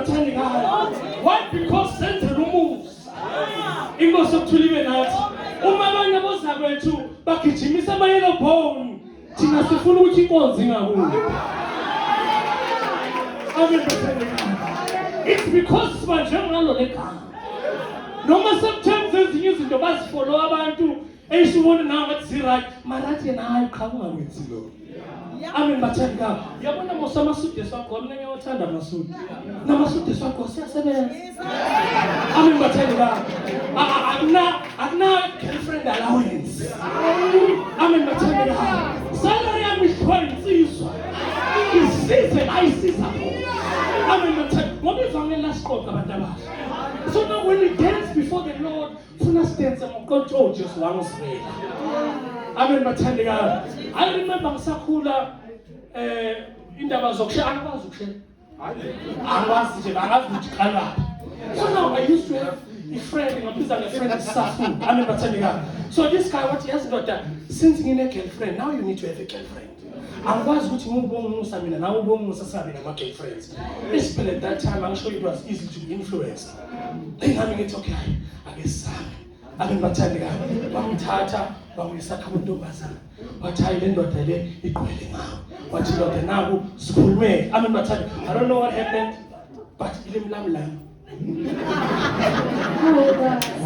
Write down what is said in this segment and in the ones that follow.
bathandekayo. Why? Because Celumusa inkosi okuthula nathi uma abanye bozakwethu bagijimisa ama-yellow bone thina sifuna ukuthi inkonzo ingakuyo. Amen bathandekayo. It's because sibanjwe ngalo legama. Noma sometimes ezinye izinto bazifollow abantu eyisibona nawe ngathi ziright mara athi yena hayi cha ungakwenzi lokho. Amen bathandekayo. Uyabona mose amasudi esakho mina ngiyawathanda amasudi. Namasudi esakho siyasebenza. Amen bathandekayo. Akuna girlfriend allowance. Amen bathandekayo. Salary yami ishwansizwa. Isize ayisiza bona. Amen bathandekayo. Ngoba ivangeli lasiqoqa abantu abasha. So now when we dance before the Lord, funa dance ngokuqotho Jesu wangosibela. Amen bathandekayo. I remember ngisakhula indaba zokushaya akwazi ukushaya. Akwazi nje angazi ukuthi qala. So now I used to have a friend, ngabiza ngefriend Safu. Amen bathandekayo. So this guy what he has got that since ngine girlfriend now you need to have a girlfriend. Angikwazi ukuthi ngubongusa mina nawe ubongusa sabe nama girlfriends. Especially at that time I'm sure it was easy to be influenced. Ngami ngithi okay ake sami. Amen bathandekayo. Bamthatha bamuyisa khabo ntombazana. Wathi hayi le ndoda le igqwele ngawo. Wathi ndoda naku sikhulume. Amen bathandekayo. I don't know what happened but ilimlamlami.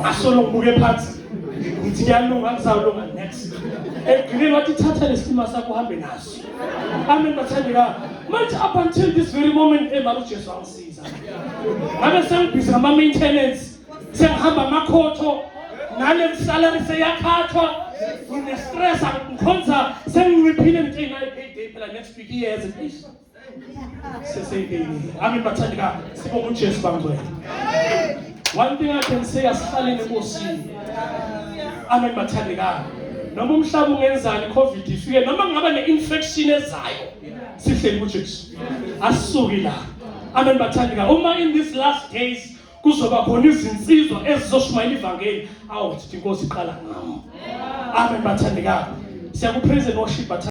Asolo ngibuke phansi. Ngithi ngiyalunga ngizawulunga next. Egcine wathi thatha lesima sakho uhambe naso. Amen bathandekayo. Manje up until this very moment emali uJesu angisiza. Ngabe sengibhizi ngama maintenance. Sengihamba amakhotho nale salary seyakhathwa. Ngine stress ngikhonza senginciphile ngithi nayi payday phela next week years and ish. Amen bathandekayo. Sibonga uJesu bangcwele. One thing I can say asihlale enkosini. Amen bathandekayo. Noma umhlaba ungenzani COVID ifike noma ngaba ne-infection ezayo sihleli kuJesu. Asisuki la. Amen bathandekayo. Uma in these last days kuzoba khona izinsizwa ezizoshumayela ivangeli awuthi inkosi iqala ngami. Amen bathandekayo. Siyakupraise and worship